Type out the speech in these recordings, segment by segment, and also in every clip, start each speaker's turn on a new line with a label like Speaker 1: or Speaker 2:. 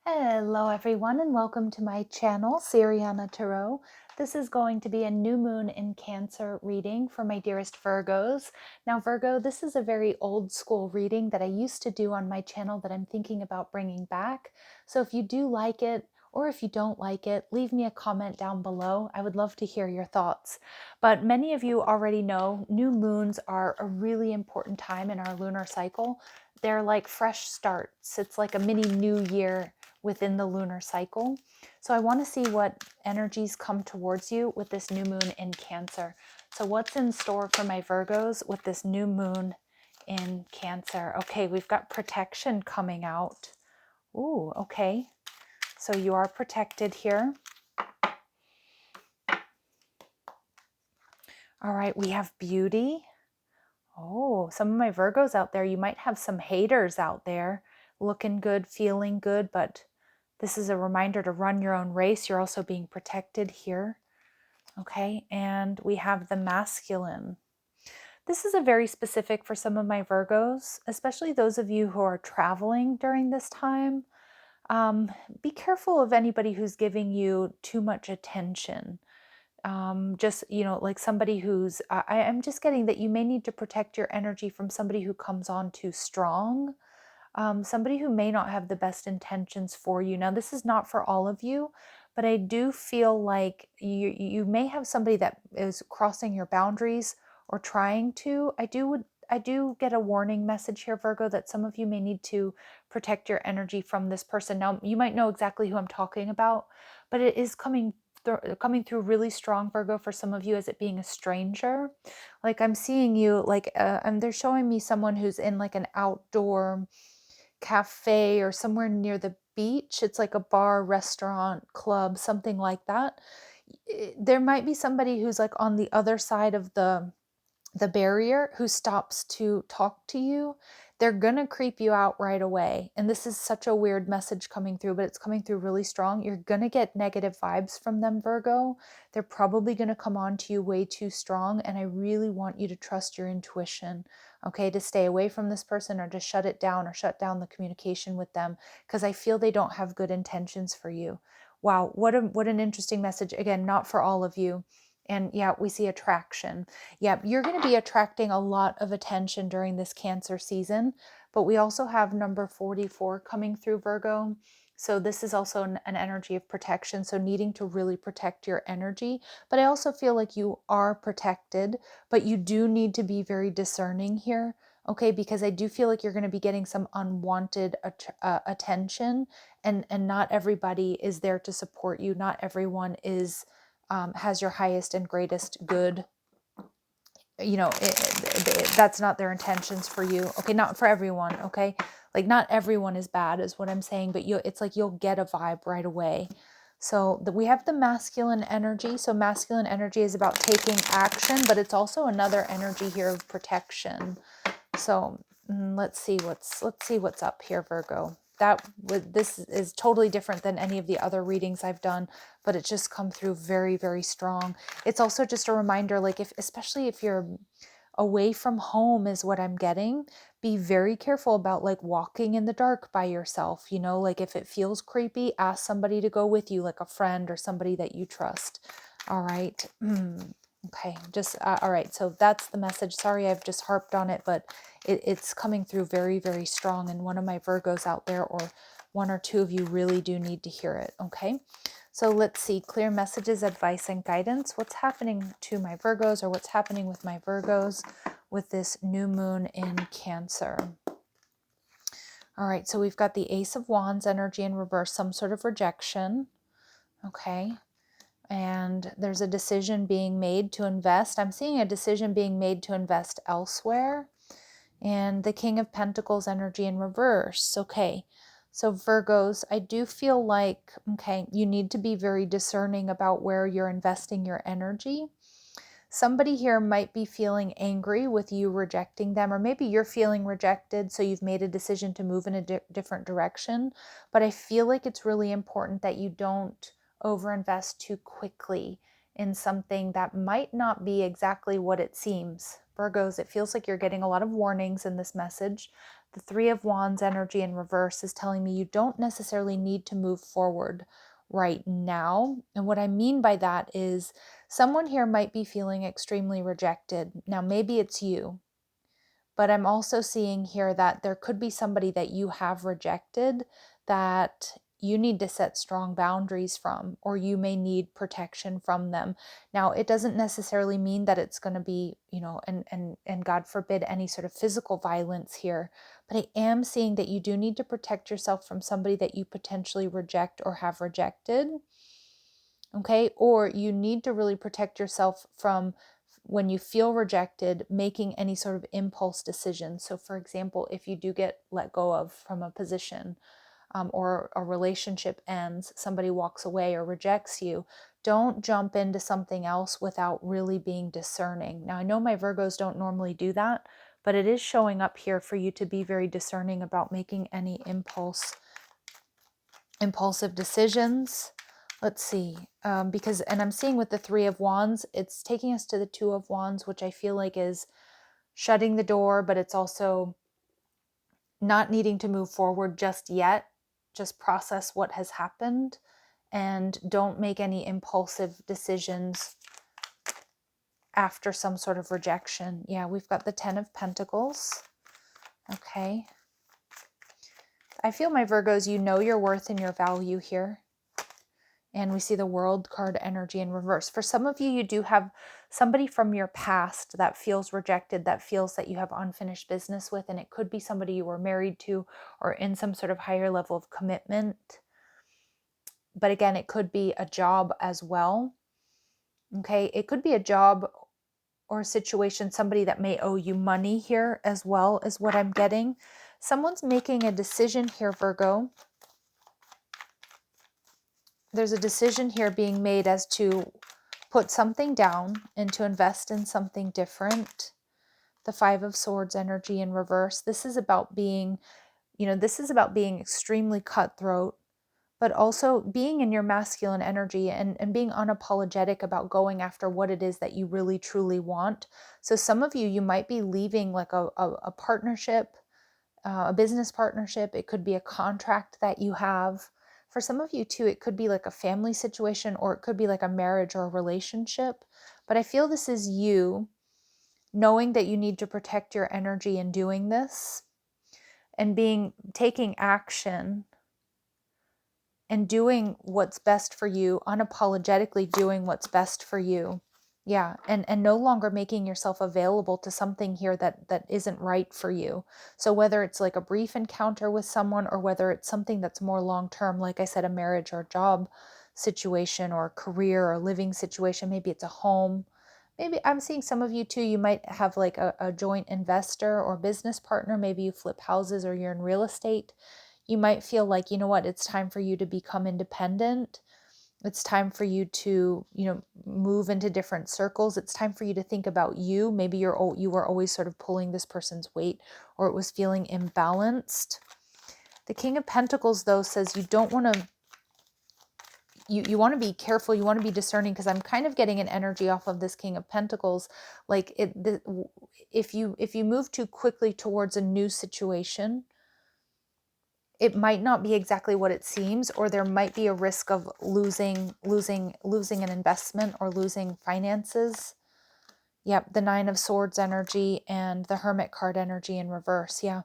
Speaker 1: Hello everyone and welcome to my channel, Siriana Tarot. This is going to be a new moon in Cancer reading for my dearest Virgos. Now Virgo, this is a very old school reading that I used to do on my channel that I'm thinking about bringing back. So if you do like it, or if you don't like it, leave me a comment down below. I would love to hear your thoughts. But many of you already know new moons are a really important time in our lunar cycle. They're like fresh starts. It's like a mini new year within the lunar cycle. So I want to see what energies come towards you with this new moon in Cancer. So what's in store for my Virgos with this new moon in Cancer? Okay, we've got protection coming out. Ooh, okay. So you are protected here. All right, we have beauty. Oh, some of my Virgos out there, you might have some haters out there looking good, feeling good, but this is a reminder to run your own race. You're also being protected here. Okay, and we have the masculine. This is a very specific for some of my Virgos, especially those of you who are traveling during this time. Be careful of anybody who's giving you too much attention. Just, like somebody who's, I'm just getting that you may need to protect your energy from somebody who comes on too strong. Somebody who may not have the best intentions for you. Now, this is not for all of you, but I do feel like you may have somebody that is crossing your boundaries or trying to. I do get a warning message here, Virgo, that some of you may need to protect your energy from this person. Now, you might know exactly who I'm talking about, but it is coming through really strong, Virgo, for some of you as it being a stranger. Like I'm seeing you like and they're showing me someone who's in like an outdoor cafe or somewhere near the beach. It's like a bar, restaurant, club, something like that. There might be somebody who's like on the other side of the barrier who stops to talk to you. They're gonna creep you out right away. And this is such a weird message coming through, but it's coming through really strong. You're gonna get negative vibes from them, Virgo. They're probably gonna come on to you way too strong. And I really want you to trust your intuition, okay, to stay away from this person or to shut it down or shut down the communication with them, because I feel they don't have good intentions for you. Wow, what an interesting message. Again, not for all of you. And yeah, we see attraction. Yeah, you're going to be attracting a lot of attention during this Cancer season, but we also have number 44 coming through, Virgo. So this is also an energy of protection, so needing to really protect your energy. But I also feel like you are protected, but you do need to be very discerning here, okay? Because I do feel like you're going to be getting some unwanted attention, and not everybody is there to support you. Not everyone is has your highest and greatest good. That's not their intentions for you. Okay, not for everyone. Okay, like not everyone is bad is what I'm saying, but it's like you'll get a vibe right away. So we have the masculine energy. So masculine energy is about taking action, but it's also another energy here of protection. So let's see what's up here, Virgo. This is totally different than any of the other readings I've done, but it's just come through very, very strong. It's also just a reminder, like especially if you're away from home is what I'm getting, be very careful about like walking in the dark by yourself. Like if it feels creepy, ask somebody to go with you, like a friend or somebody that you trust. All right. Okay, just all right. So that's the message. Sorry, I've just harped on it, but it's coming through very, very strong. And one of my Virgos out there, or one or two of you, really do need to hear it. Okay, so let's see. Clear messages, advice, and guidance. What's happening to my Virgos, or what's happening with my Virgos with this new moon in Cancer? All right, so we've got the Ace of Wands energy in reverse, some sort of rejection. Okay. And there's a decision being made to invest. I'm seeing a decision being made to invest elsewhere. And the King of Pentacles energy in reverse. Okay, so Virgos, I do feel like, okay, you need to be very discerning about where you're investing your energy. Somebody here might be feeling angry with you rejecting them, or maybe you're feeling rejected, so you've made a decision to move in a different direction. But I feel like it's really important that you don't overinvest too quickly in something that might not be exactly what it seems. Virgos, it feels like you're getting a lot of warnings in this message The Three of Wands energy in reverse is telling me you don't necessarily need to move forward right now. And what I mean by that is someone here might be feeling extremely rejected. Now, maybe it's you, but I'm also seeing here that there could be somebody that you have rejected that you need to set strong boundaries from, or you may need protection from them. Now, it doesn't necessarily mean that it's going to be, and God forbid any sort of physical violence here, but I am seeing that you do need to protect yourself from somebody that you potentially reject or have rejected. Okay, or you need to really protect yourself from, when you feel rejected, making any sort of impulse decision. So for example, if you do get let go of from a position, or a relationship ends, somebody walks away or rejects you, don't jump into something else without really being discerning. Now, I know my Virgos don't normally do that, but it is showing up here for you to be very discerning about making any impulsive decisions. Let's see, because, and I'm seeing with the Three of Wands, it's taking us to the Two of Wands, which I feel like is shutting the door, but it's also not needing to move forward just yet. Just process what has happened and don't make any impulsive decisions after some sort of rejection. Yeah, we've got the Ten of Pentacles. Okay. I feel, my Virgos, you know your worth and your value here. And we see the World card energy in reverse. For some of you, you do have somebody from your past that feels rejected, that feels that you have unfinished business with, and it could be somebody you were married to or in some sort of higher level of commitment. But again, it could be a job as well. Okay, it could be a job or a situation, somebody that may owe you money here as well, is what I'm getting. Someone's making a decision here, Virgo. There's a decision here being made as to put something down and to invest in something different. The Five of Swords energy in reverse. This is about being, this is about being extremely cutthroat, but also being in your masculine energy and being unapologetic about going after what it is that you really truly want. So some of you might be leaving like a partnership, a business partnership. It could be a contract that you have. For some of you too, it could be like a family situation, or it could be like a marriage or a relationship. But I feel this is you knowing that you need to protect your energy in doing this and taking action and doing what's best for you, unapologetically doing what's best for you. Yeah, and no longer making yourself available to something here that isn't right for you. So whether it's like a brief encounter with someone, or whether it's something that's more long-term, like I said, a marriage or job situation or career or living situation, maybe it's a home. Maybe I'm seeing some of you too, you might have like a joint investor or business partner. Maybe you flip houses or you're in real estate. You might feel like, you know what, it's time for you to become independent. It's time for you to, move into different circles. It's time for you to think about you. Maybe you were always sort of pulling this person's weight, or it was feeling imbalanced. The King of Pentacles, though, says you don't want to, you want to be careful. You want to be discerning, because I'm kind of getting an energy off of this King of Pentacles. Like if you move too quickly towards a new situation, it might not be exactly what it seems, or there might be a risk of losing an investment or losing finances. Yep, the Nine of Swords energy and the Hermit card energy in reverse. Yeah.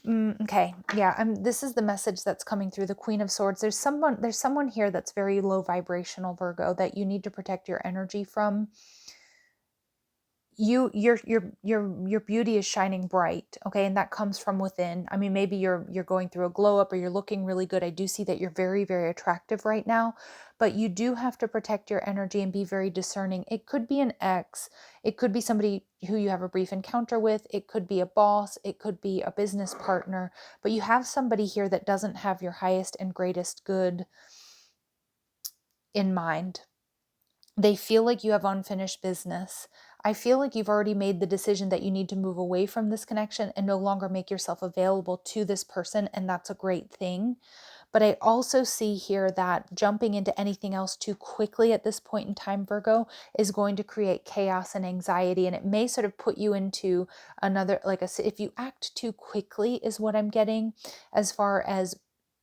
Speaker 1: Okay. Yeah. This is the message that's coming through. The Queen of Swords. There's someone here that's very low vibrational, Virgo, that you need to protect your energy from. Your beauty is shining bright, okay, and that comes from within. I mean, maybe you're going through a glow up, or you're looking really good. I do see that you're very, very attractive right now, but you do have to protect your energy and be very discerning. It could be an ex, it could be somebody who you have a brief encounter with, it could be a boss, it could be a business partner, but you have somebody here that doesn't have your highest and greatest good in mind. They feel like you have unfinished business. I feel like you've already made the decision that you need to move away from this connection and no longer make yourself available to this person, and that's a great thing. But I also see here that jumping into anything else too quickly at this point in time, Virgo, is going to create chaos and anxiety. And it may sort of put you into another, like if you act too quickly is what I'm getting, as far as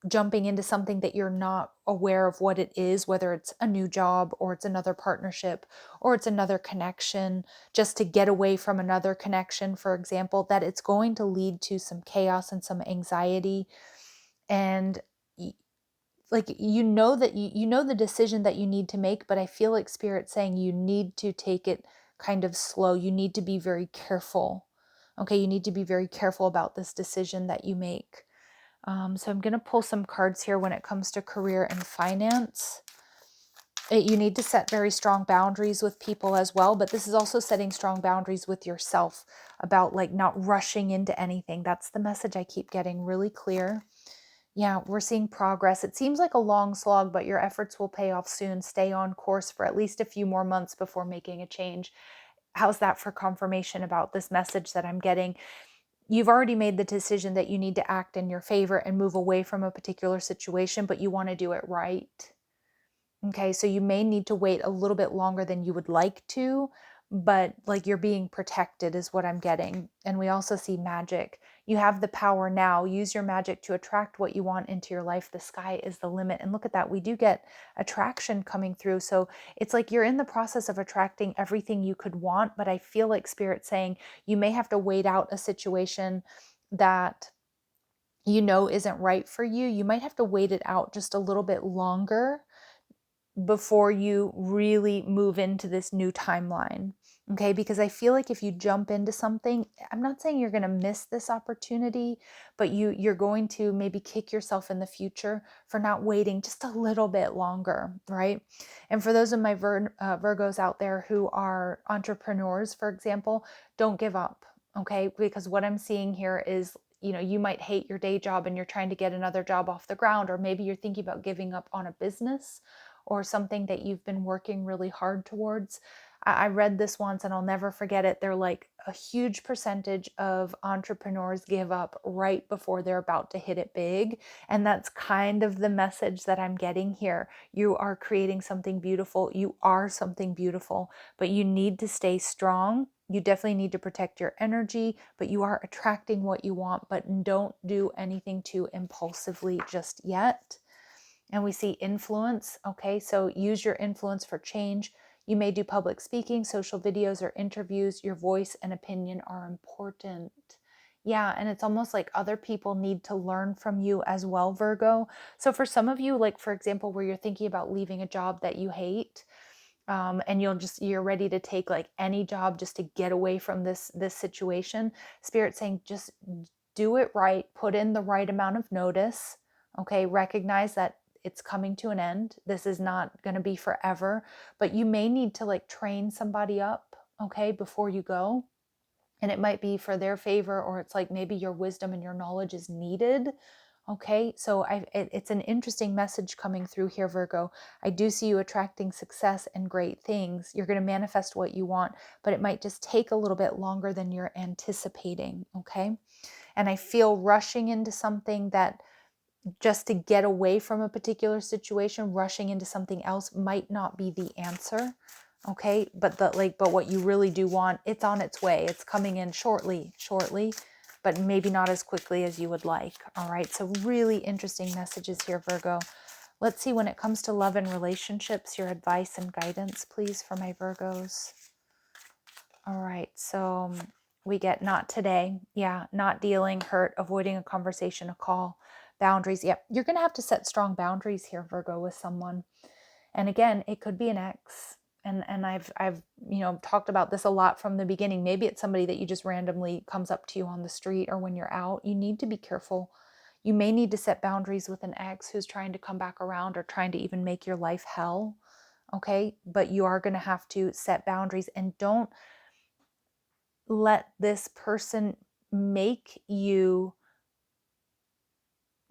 Speaker 1: jumping into something that you're not aware of what it is, whether it's a new job or it's another partnership or it's another connection, just to get away from another connection, for example, that it's going to lead to some chaos and some anxiety. And like, you know that you know the decision that you need to make, but I feel like Spirit's saying you need to take it kind of slow. You need to be very careful. Okay, you need to be very careful about this decision that you make. So I'm going to pull some cards here when it comes to career and finance. You need to set very strong boundaries with people as well, but this is also setting strong boundaries with yourself about like not rushing into anything. That's the message I keep getting really clear. Yeah, we're seeing progress. It seems like a long slog, but your efforts will pay off soon. Stay on course for at least a few more months before making a change. How's that for confirmation about this message that I'm getting? You've already made the decision that you need to act in your favor and move away from a particular situation, but you want to do it right. Okay, so you may need to wait a little bit longer than you would like to, but like you're being protected is what I'm getting. And we also see magic. You have the power now. Use your magic to attract what you want into your life. The sky is the limit. And look at that. We do get attraction coming through. So it's like you're in the process of attracting everything you could want, but I feel like Spirit's saying you may have to wait out a situation that you know isn't right for you. You might have to wait it out just a little bit longer before you really move into this new timeline. Okay, because I feel like if you jump into something, I'm not saying you're going to miss this opportunity, but you're going to maybe kick yourself in the future for not waiting just a little bit longer, right? And for those of my Virgos out there who are entrepreneurs, for example, don't give up, okay? Because what I'm seeing here is, you know, you might hate your day job and you're trying to get another job off the ground, or maybe you're thinking about giving up on a business or something that you've been working really hard towards. I read this once and I'll never forget it. They're like, a huge percentage of entrepreneurs give up right before they're about to hit it big. And that's kind of the message that I'm getting here. You are creating something beautiful. You are something beautiful, but you need to stay strong. You definitely need to protect your energy, but you are attracting what you want, but don't do anything too impulsively just yet. And we see influence. Okay, so use your influence for change. You may do public speaking, social videos, or interviews. Your voice and opinion are important. Yeah, and it's almost like other people need to learn from you as well, Virgo. So for some of you, like for example, where you're thinking about leaving a job that you hate, and you're ready to take like any job just to get away from this situation. Spirit saying just do it right, put in the right amount of notice. Okay, recognize that it's coming to an end. This is not going to be forever, but you may need to like train somebody up, okay, before you go. And it might be for their favor, or it's like maybe your wisdom and your knowledge is needed. Okay, so it's an interesting message coming through here, Virgo. I do see you attracting success and great things. You're going to manifest what you want, but it might just take a little bit longer than you're anticipating. Okay, and I feel rushing into something that just to get away from a particular situation, rushing into something else might not be the answer. Okay, but but what you really do want, it's on its way. It's coming in shortly, but maybe not as quickly as you would like. All right, so really interesting messages here, Virgo. Let's see, when it comes to love and relationships, your advice and guidance, please, for my Virgos. All right, so we get not today. Yeah, not dealing, hurt, avoiding a conversation, a call, boundaries. Yep, you're going to have to set strong boundaries here, Virgo, with someone. And again, it could be an ex. And I've talked about this a lot from the beginning. Maybe it's somebody that you just randomly comes up to you on the street or when you're out. You need to be careful. You may need to set boundaries with an ex who's trying to come back around or trying to even make your life hell. Okay, but you are going to have to set boundaries, and don't let this person make you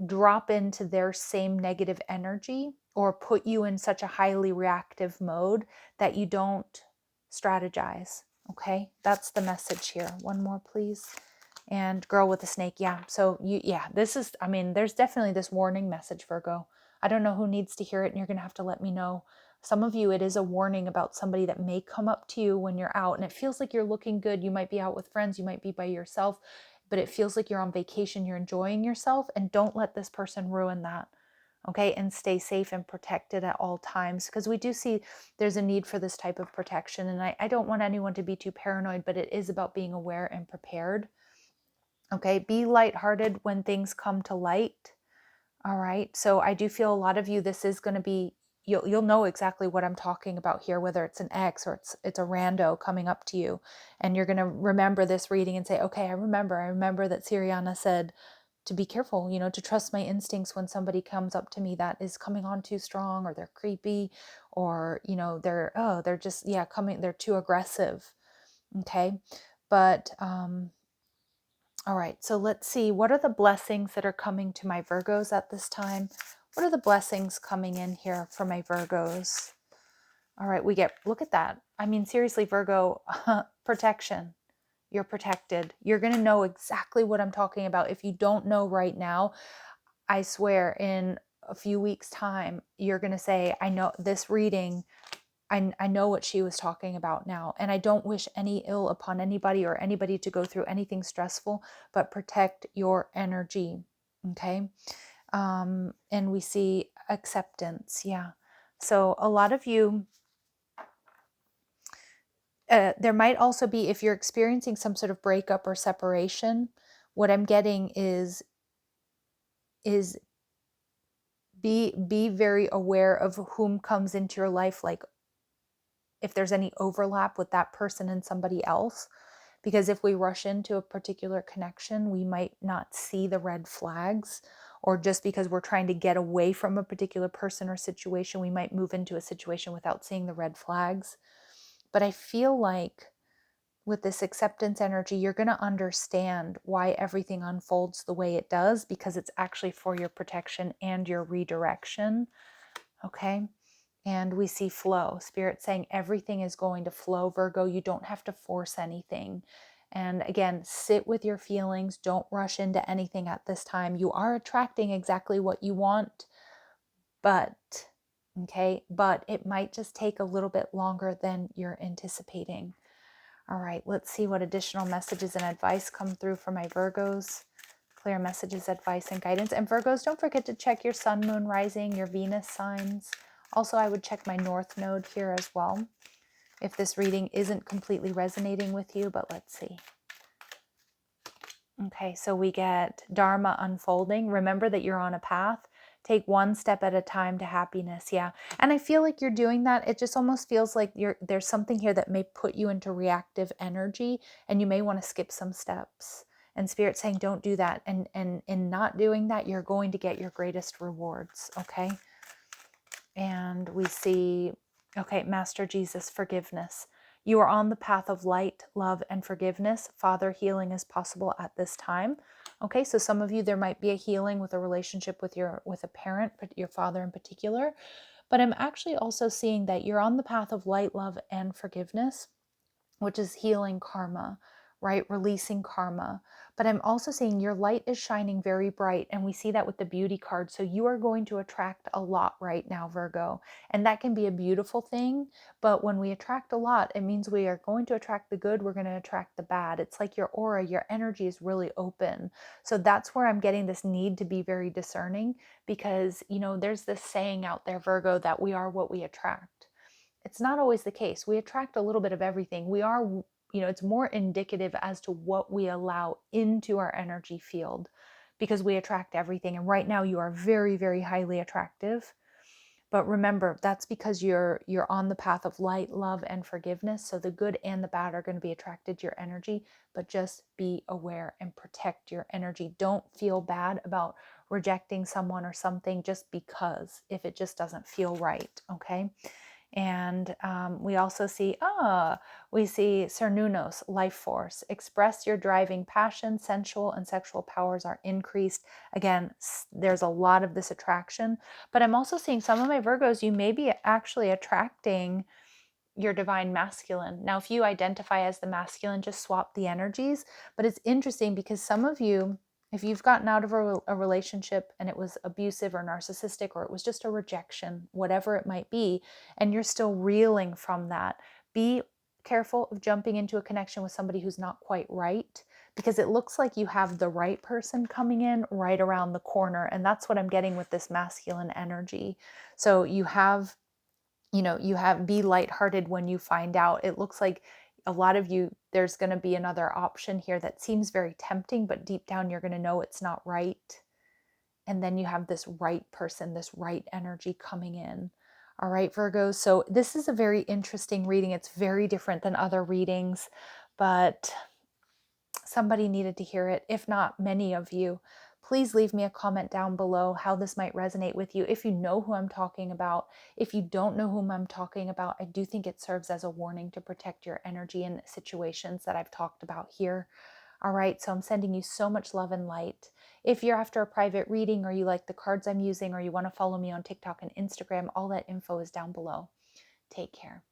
Speaker 1: drop into their same negative energy or put you in such a highly reactive mode that you don't strategize. Okay, that's the message here. One more, please. And girl with a snake. Yeah. So this is, I mean, there's definitely this warning message, Virgo. I don't know who needs to hear it, and you're going to have to let me know. Some of you, it is a warning about somebody that may come up to you when you're out and it feels like you're looking good. You might be out with friends, you might be by yourself, but it feels like you're on vacation, you're enjoying yourself, and don't let this person ruin that. Okay, and stay safe and protected at all times, because we do see there's a need for this type of protection. And I don't want anyone to be too paranoid, but it is about being aware and prepared. Okay, be lighthearted when things come to light. All right, so I do feel a lot of you, this is going to be, you'll know exactly what I'm talking about here, whether it's an ex or it's a rando coming up to you, and you're going to remember this reading and say, okay, I remember that Siriana said to be careful, to trust my instincts when somebody comes up to me that is coming on too strong, or they're creepy, or they're just they're too aggressive. Okay, but all right, so let's see, what are the blessings that are coming to my Virgos at this time? What are the blessings coming in here for my Virgos? All right, look at that. I mean, seriously, Virgo, protection. You're protected. You're going to know exactly what I'm talking about. If you don't know right now, I swear in a few weeks' time, you're going to say, I know this reading, I know what she was talking about now. And I don't wish any ill upon anybody or anybody to go through anything stressful, but protect your energy. Okay. And we see acceptance. Yeah. So a lot of you, there might also be, if you're experiencing some sort of breakup or separation, what I'm getting is be very aware of whom comes into your life, like if there's any overlap with that person and somebody else. Because if we rush into a particular connection, we might not see the red flags, or just because we're trying to get away from a particular person or situation, we might move into a situation without seeing the red flags. But I feel like with this acceptance energy, you're going to understand why everything unfolds the way it does, because it's actually for your protection and your redirection. Okay. And we see flow. Spirit saying everything is going to flow, Virgo. You don't have to force anything. And again, sit with your feelings. Don't rush into anything at this time. You are attracting exactly what you want, but it might just take a little bit longer than you're anticipating. All right, let's see what additional messages and advice come through for my Virgos. Clear messages, advice, and guidance. And Virgos, don't forget to check your sun, moon, rising, your Venus signs. Also, I would check my North Node here as well if this reading isn't completely resonating with you, but let's see. Okay, so we get Dharma unfolding. Remember that you're on a path. Take one step at a time to happiness. Yeah. And I feel like you're doing that. It just almost feels like there's something here that may put you into reactive energy, and you may want to skip some steps. And Spirit saying, don't do that. And in not doing that, you're going to get your greatest rewards. Okay. And we see, okay, Master Jesus, forgiveness. You are on the path of light, love, and forgiveness. Father, healing is possible at this time. Okay, so some of you, there might be a healing with a relationship with a parent, but your father in particular. But I'm actually also seeing that you're on the path of light, love, and forgiveness, which is healing karma, right? Releasing karma. But I'm also seeing your light is shining very bright, and we see that with the beauty card. So you are going to attract a lot right now, Virgo. And that can be a beautiful thing. But when we attract a lot, it means we are going to attract the good, we're going to attract the bad. It's like your aura, your energy is really open. So that's where I'm getting this need to be very discerning, because, there's this saying out there, Virgo, that we are what we attract. It's not always the case. We attract a little bit of everything. We are, it's more indicative as to what we allow into our energy field, because we attract everything. And right now you are very, very highly attractive. But remember, that's because you're on the path of light, love, and forgiveness. So the good and the bad are going to be attracted to your energy, but just be aware and protect your energy. Don't feel bad about rejecting someone or something just because, if it just doesn't feel right. Okay. And we also see, Cernunnos, life force. Express your driving passion, sensual and sexual powers are increased. Again, there's a lot of this attraction. But I'm also seeing some of my Virgos, you may be actually attracting your divine masculine. Now, if you identify as the masculine, just swap the energies. But it's interesting because some of you, if you've gotten out of a relationship and it was abusive or narcissistic, or it was just a rejection, whatever it might be, and you're still reeling from that, be careful of jumping into a connection with somebody who's not quite right, because it looks like you have the right person coming in right around the corner. And that's what I'm getting with this masculine energy. So you have, be lighthearted when you find out. It looks like a lot of you, there's going to be another option here that seems very tempting, but deep down you're going to know it's not right. And then you have this right person, this right energy coming in. All right, Virgos. So this is a very interesting reading. It's very different than other readings, but somebody needed to hear it, if not many of you. Please leave me a comment down below how this might resonate with you. If you know who I'm talking about, if you don't know whom I'm talking about, I do think it serves as a warning to protect your energy in situations that I've talked about here. All right, so I'm sending you so much love and light. If you're after a private reading, or you like the cards I'm using, or you want to follow me on TikTok and Instagram, all that info is down below. Take care.